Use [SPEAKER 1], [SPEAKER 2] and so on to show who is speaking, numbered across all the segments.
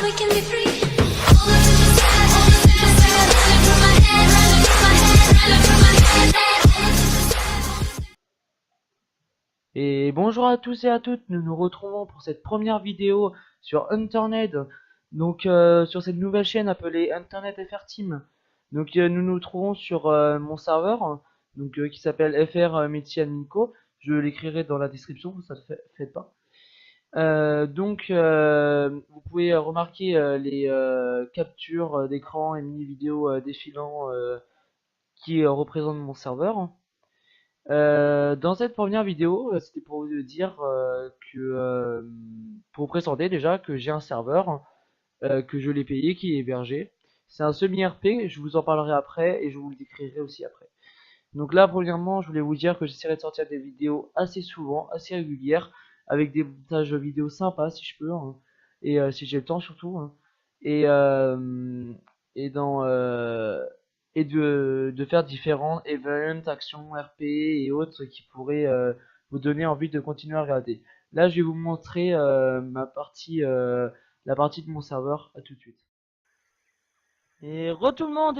[SPEAKER 1] we can be free. All the suicide, all the suicide, running through my head, running through my head, running through my head. All the suicide,
[SPEAKER 2] Et bonjour à tous et à toutes, nous nous retrouvons pour cette première vidéo sur Internet, donc sur cette nouvelle chaîne appelée Internet FR Team. Donc nous nous trouvons sur mon serveur, donc qui s'appelle FR Métier Adminco. Je l'écrirai dans la description, ça ne fait pas. Vous pouvez remarquer les captures d'écran et mini vidéos défilant qui représentent mon serveur. Dans cette première vidéo, c'était pour vous dire pour vous présenter déjà que j'ai un serveur, que je l'ai payé, qui est hébergé. C'est un semi-RP, je vous en parlerai après et je vous le décrirai aussi après. Donc là, premièrement, je voulais vous dire que j'essaierai de sortir des vidéos assez souvent, assez régulières, avec des montages vidéo sympas si je peux, hein, et si j'ai le temps surtout, hein, et, euh, et, dans, et de faire différents events, actions, RP et autres qui pourraient vous donner envie de continuer à regarder. Là, je vais vous montrer la partie de mon serveur. À tout de suite. Et tout le monde,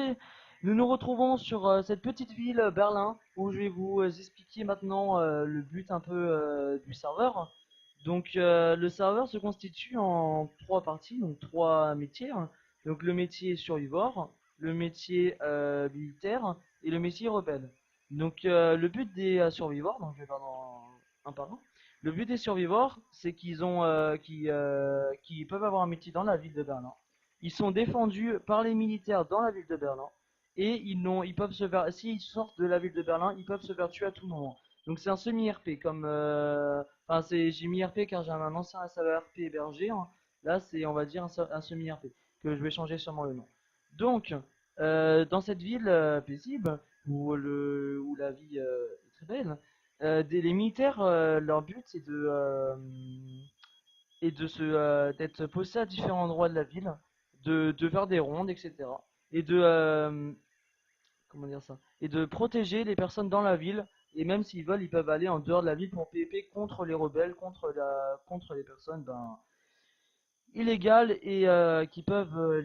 [SPEAKER 2] nous nous retrouvons sur cette petite ville, Berlin, où je vais vous expliquer maintenant le but un peu du serveur. Donc le serveur se constitue en trois parties, donc trois métiers, hein. Donc le métier survivor, le métier militaire et le métier rebelle. Donc le but des survivors, donc je vais faire un par un. Le but des survivors, c'est qu'ils peuvent avoir un métier dans la ville de Berlin. Ils sont défendus par les militaires dans la ville de Berlin et ils peuvent se faire, s'ils sortent de la ville de Berlin, ils peuvent se faire tuer à tout moment. Donc c'est un semi-RP comme, enfin j'ai mis RP car j'ai un ancien serveur RP hébergé, hein. Là c'est on va dire un semi-RP que je vais changer sûrement le nom. Donc dans cette ville paisible où la vie est très belle, les militaires leur but c'est d'être postés à différents endroits de la ville, de faire des rondes, etc. Et comment dire ça? Et de protéger les personnes dans la ville. Et même s'ils veulent, ils peuvent aller en dehors de la ville pour PvP contre les rebelles, contre les personnes illégales et qui peuvent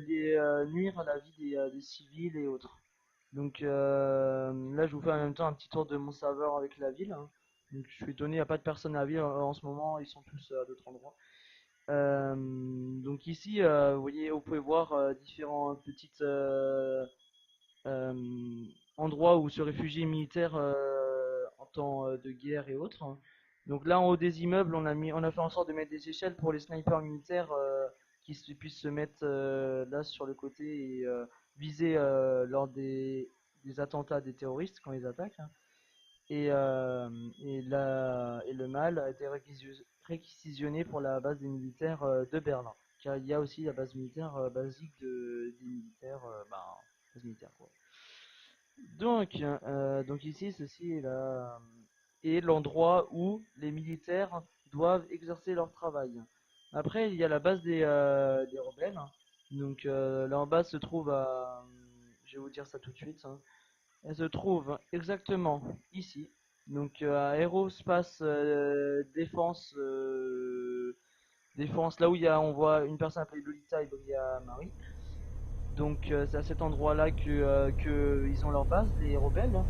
[SPEAKER 2] nuire à la vie des civils et autres. Donc là, je vous fais en même temps un petit tour de mon serveur avec la ville, hein. Donc je suis étonné, il n'y a pas de personnes à la ville en ce moment, ils sont tous à d'autres endroits. Donc ici, vous pouvez voir différents petits euh, endroits où se réfugient les militaires en temps de guerre et autres, hein. Donc là, en haut des immeubles, on a fait en sorte de mettre des échelles pour les snipers militaires puissent se mettre là sur le côté et viser lors des attentats des terroristes quand ils attaquent, hein. Et le mâle a été réquisitionné pour la base des militaires de Berlin. Car il y a aussi la base militaire basique des militaires, base militaire quoi. Donc ici, ceci est l'endroit où les militaires doivent exercer leur travail. Après, il y a la base des rebelles, hein. Donc là en bas se trouve je vais vous dire ça tout de suite, hein. Elle se trouve exactement ici. Donc à Aérospace Défense, là où on voit une personne appelée Lolita et Bria Marie. Donc c'est à cet endroit-là que ils ont leur base, les rebelles.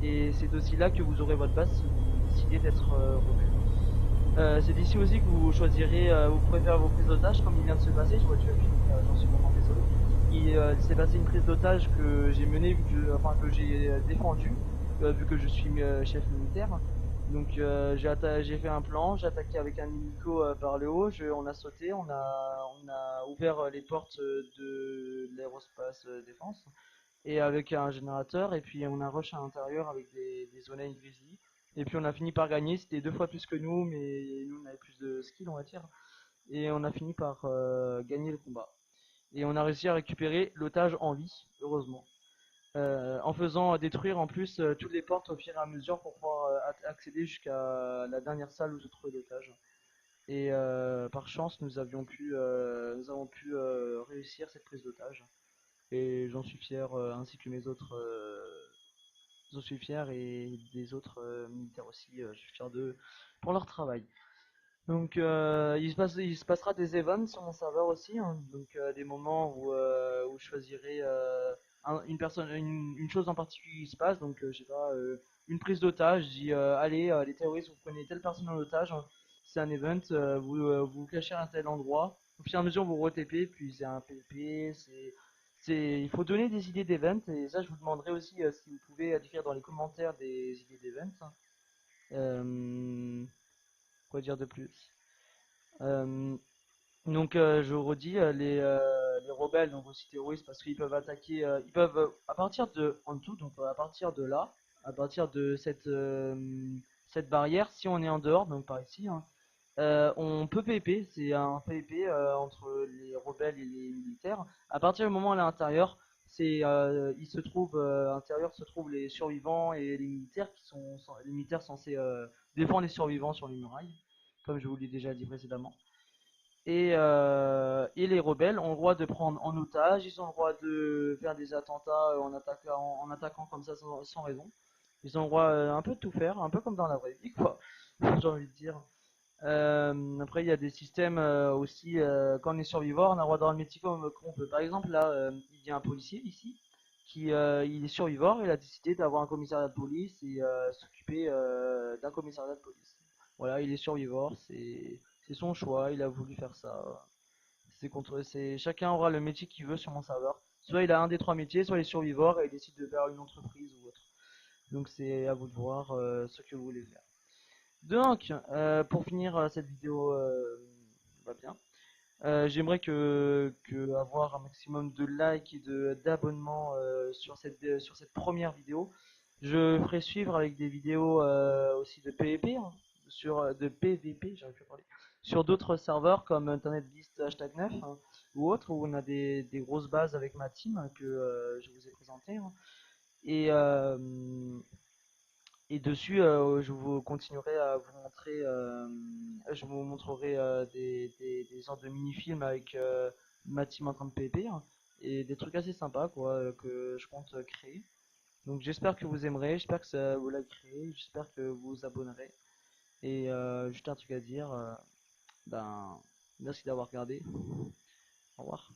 [SPEAKER 2] Et c'est aussi là que vous aurez votre base si vous décidez d'être rebelle. C'est d'ici aussi que vous choisirez, vous pourrez faire vos prises d'otages comme il vient de se passer. Je vois j'en suis vraiment désolé. Il s'est passé une prise d'otage que j'ai menée, que j'ai défendue, vu que je suis chef militaire. Donc j'ai fait un plan, j'ai attaqué avec un hélico par le haut, on a sauté, on a ouvert les portes de l'aérospace défense et avec un générateur et puis on a rush à l'intérieur avec des zones grizzly. Et puis on a fini par gagner, c'était deux fois plus que nous, mais nous on avait plus de skill on va dire. Et on a fini par gagner le combat. Et on a réussi à récupérer l'otage en vie, heureusement. En faisant détruire en plus toutes les portes au fur et à mesure pour pouvoir accéder jusqu'à la dernière salle où se trouvait l'otage. Et par chance, nous avons pu réussir cette prise d'otage. Et j'en suis fier, ainsi que mes autres. J'en suis fier et des autres militaires aussi. Je suis fier d'eux pour leur travail. Donc il se passera des events sur mon serveur aussi, hein. Donc des moments où je choisirai une chose en particulier qui se passe. Donc je sais pas, une prise d'otage. Je dis allez les terroristes, vous prenez telle personne en otage, hein. C'est un event, vous vous cachez à un tel endroit. Au fur et à mesure vous re-TP, puis c'est un PvP, il faut donner des idées d'event, et ça je vous demanderai aussi si vous pouvez écrire dans les commentaires des idées d'event, hein. Quoi dire de plus? Euh, donc je redis les rebelles, donc aussi terroristes, parce qu'ils peuvent attaquer, ils peuvent à partir de en tout, donc à partir de là, à partir de cette barrière, si on est en dehors, donc par ici, hein, on peut PvP, c'est un PvP entre les rebelles et les militaires. À partir du moment où on est à l'intérieur, il se trouve à l'intérieur se trouvent les survivants et les militaires les militaires censés défendre les survivants sur les murailles, comme je vous l'ai déjà dit précédemment. Et les rebelles ont le droit de prendre en otage, ils ont le droit de faire des attentats en attaquant comme ça sans raison. Ils ont le droit un peu de tout faire, un peu comme dans la vraie vie, quoi, j'ai envie de dire. Après, il y a des systèmes aussi, quand on est survivant, on a le droit d'avoir le métier comme qu'on peut. Par exemple, là, il y a un policier ici, il est survivant, il a décidé d'avoir un commissariat de police et s'occuper d'un commissariat de police. Voilà, il est survivant, c'est son choix, il a voulu faire ça. Chacun aura le métier qu'il veut sur mon serveur. Soit il a un des trois métiers, soit il est survivant et il décide de faire une entreprise ou autre. Donc c'est à vous de voir ce que vous voulez faire. Donc, pour finir cette vidéo, va bien. J'aimerais que avoir un maximum de likes et d'abonnements sur cette première vidéo. Je ferai suivre avec des vidéos aussi de PvP, hein, de PvP, j'arrive plus à parler, sur d'autres serveurs comme Internet Beast hashtag 9 hein, ou autres où on a des grosses bases avec ma team que je vous ai présenté, hein. Et, et dessus, je vous continuerai à vous montrer, je vous montrerai des sortes de mini-films avec ma team en train de PvP, hein, et des trucs assez sympas quoi que je compte créer. Donc j'espère que vous aimerez, j'espère que ça vous l'a créé, j'espère que vous vous abonnerez. Et juste un truc à dire, ben merci d'avoir regardé. Au revoir.